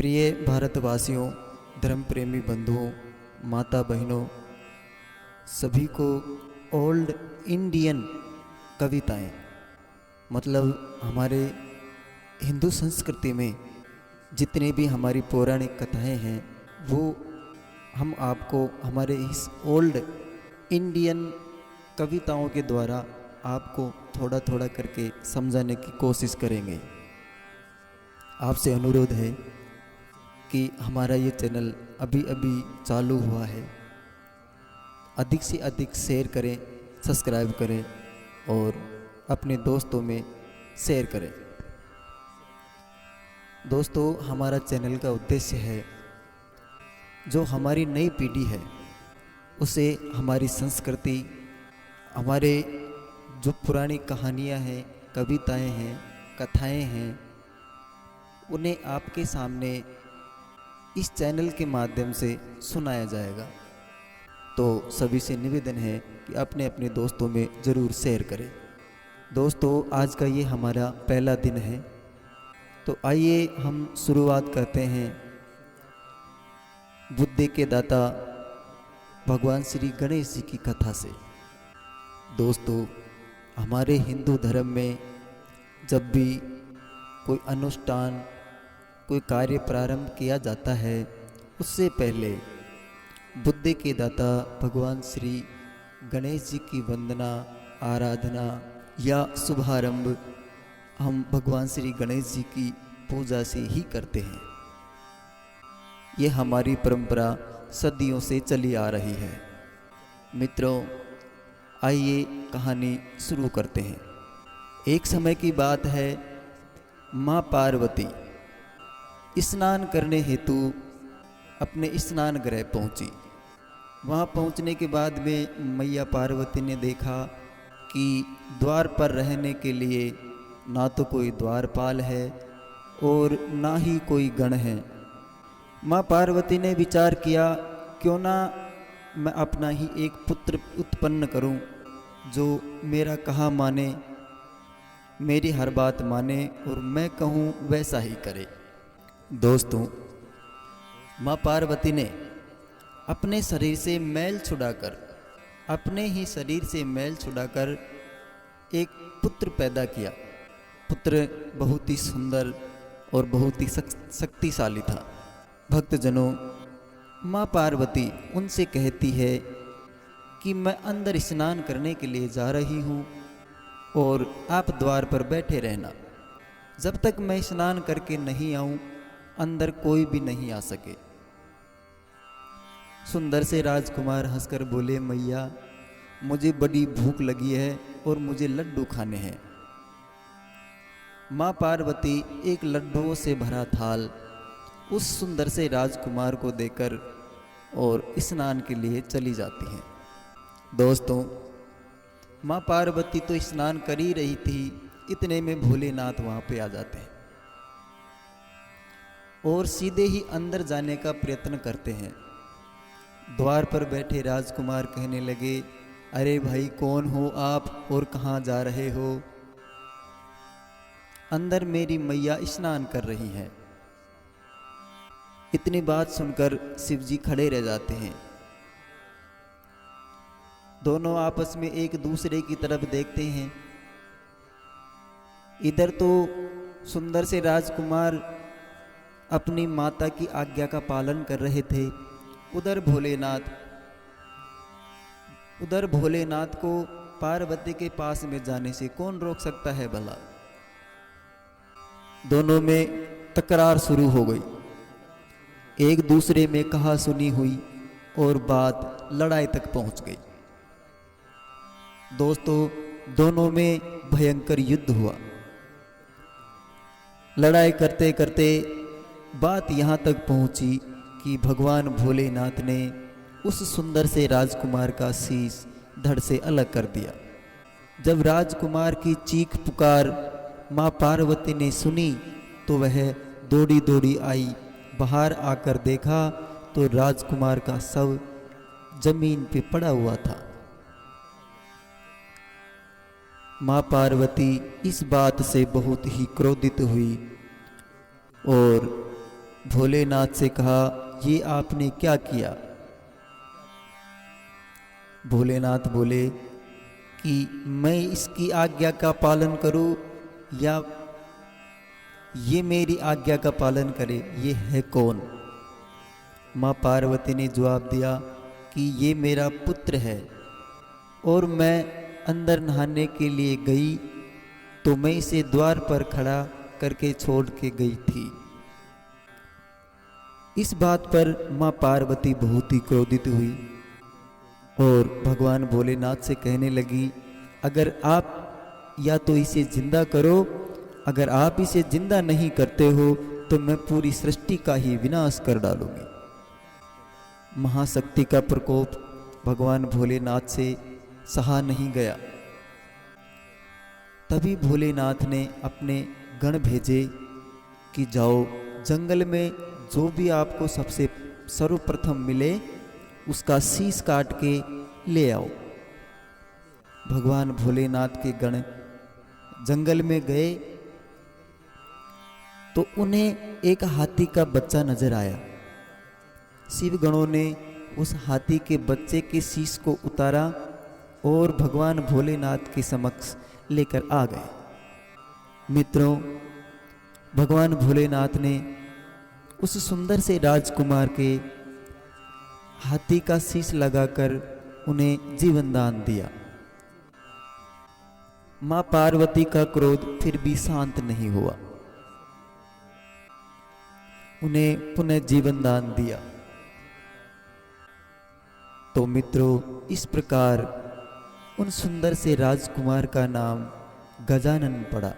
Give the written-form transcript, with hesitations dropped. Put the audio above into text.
प्रिय भारतवासियों, धर्म प्रेमी बंधुओं, माता बहनों, सभी को ओल्ड इंडियन कविताएं मतलब हमारे हिंदू संस्कृति में जितने भी हमारी पौराणिक कथाएं हैं वो हम आपको हमारे इस ओल्ड इंडियन कविताओं के द्वारा आपको थोड़ा थोड़ा करके समझाने की कोशिश करेंगे। आपसे अनुरोध है कि हमारा ये चैनल अभी अभी चालू हुआ है, अधिक से अधिक शेयर करें, सब्सक्राइब करें और अपने दोस्तों में शेयर करें। दोस्तों, हमारा चैनल का उद्देश्य है जो हमारी नई पीढ़ी है उसे हमारी संस्कृति, हमारे जो पुरानी कहानियाँ हैं, कविताएं हैं, कथाएं हैं, उन्हें आपके सामने इस चैनल के माध्यम से सुनाया जाएगा। तो सभी से निवेदन है कि अपने अपने दोस्तों में ज़रूर शेयर करें। दोस्तों, आज का ये हमारा पहला दिन है, तो आइए हम शुरुआत करते हैं बुद्धि के दाता भगवान श्री गणेश जी की कथा से। दोस्तों, हमारे हिंदू धर्म में जब भी कोई अनुष्ठान, कोई कार्य प्रारंभ किया जाता है उससे पहले बुद्धि के दाता भगवान श्री गणेश जी की वंदना, आराधना या शुभारंभ हम भगवान श्री गणेश जी की पूजा से ही करते हैं। ये हमारी परंपरा सदियों से चली आ रही है। मित्रों, आइए कहानी शुरू करते हैं। एक समय की बात है, माँ पार्वती स्नान करने हेतु अपने स्नान गृह पहुंची। वहां पहुंचने के बाद में मैया पार्वती ने देखा कि द्वार पर रहने के लिए ना तो कोई द्वारपाल है और ना ही कोई गण है। माँ पार्वती ने विचार किया, क्यों ना मैं अपना ही एक पुत्र उत्पन्न करूं जो मेरा कहा माने, मेरी हर बात माने और मैं कहूं वैसा ही करे। दोस्तों, माँ पार्वती ने अपने शरीर से मैल छुड़ाकर, अपने ही शरीर से मैल छुड़ाकर एक पुत्र पैदा किया। पुत्र बहुत ही सुंदर और बहुत ही शक्तिशाली था। भक्तजनों, माँ पार्वती उनसे कहती है कि मैं अंदर स्नान करने के लिए जा रही हूँ और आप द्वार पर बैठे रहना। जब तक मैं स्नान करके नहीं आऊँ अंदर कोई भी नहीं आ सके। सुंदर से राजकुमार हंसकर बोले, मैया मुझे बड़ी भूख लगी है और मुझे लड्डू खाने हैं। माँ पार्वती एक लड्डुओं से भरा थाल उस सुंदर से राजकुमार को देकर और स्नान के लिए चली जाती हैं। दोस्तों, माँ पार्वती तो स्नान कर ही रही थी, इतने में भोलेनाथ वहाँ पे आ जाते हैं और सीधे ही अंदर जाने का प्रयत्न करते हैं। द्वार पर बैठे राजकुमार कहने लगे, अरे भाई, कौन हो आप और कहाँ जा रहे हो? अंदर मेरी मैया स्नान कर रही हैं। इतनी बात सुनकर शिव जी खड़े रह जाते हैं। दोनों आपस में एक दूसरे की तरफ देखते हैं। इधर तो सुंदर से राजकुमार अपनी माता की आज्ञा का पालन कर रहे थे, उधर भोलेनाथ को पार्वती के पास में जाने से कौन रोक सकता है भला। दोनों में तकरार शुरू हो गई, एक दूसरे में कहा सुनी हुई और बात लड़ाई तक पहुंच गई। दोस्तों, दोनों में भयंकर युद्ध हुआ। लड़ाई करते करते बात यहाँ तक पहुंची कि भगवान भोलेनाथ ने उस सुंदर से राजकुमार का शीश धड़ से अलग कर दिया। जब राजकुमार की चीख पुकार माँ पार्वती ने सुनी तो वह दौड़ी दौड़ी आई। बाहर आकर देखा तो राजकुमार का शव जमीन पे पड़ा हुआ था। माँ पार्वती इस बात से बहुत ही क्रोधित हुई और भोलेनाथ से कहा, ये आपने क्या किया? भोलेनाथ बोले कि मैं इसकी आज्ञा का पालन करूं या ये मेरी आज्ञा का पालन करे, ये है कौन? माँ पार्वती ने जवाब दिया कि ये मेरा पुत्र है और मैं अंदर नहाने के लिए गई तो मैं इसे द्वार पर खड़ा करके छोड़ के गई थी। इस बात पर माँ पार्वती बहुत ही क्रोधित हुई और भगवान भोलेनाथ से कहने लगी, अगर आप या तो इसे जिंदा करो, अगर आप इसे जिंदा नहीं करते हो तो मैं पूरी सृष्टि का ही विनाश कर डालूंगी। महाशक्ति का प्रकोप भगवान भोलेनाथ से सहा नहीं गया। तभी भोलेनाथ ने अपने गण भेजे कि जाओ जंगल में जो भी आपको सबसे सर्वप्रथम मिले उसका शीश काट के ले आओ। भगवान भोलेनाथ के गण जंगल में गए तो उन्हें एक हाथी का बच्चा नजर आया। शिव गणों ने उस हाथी के बच्चे के शीश को उतारा और भगवान भोलेनाथ के समक्ष लेकर आ गए। मित्रों, भगवान भोलेनाथ ने उस सुंदर से राजकुमार के हाथी का शीश लगाकर उन्हें जीवन दान दिया। मां पार्वती का क्रोध फिर भी शांत नहीं हुआ, उन्हें पुनः जीवन दान दिया। तो मित्रों, इस प्रकार उन सुंदर से राजकुमार का नाम गजानन पड़ा।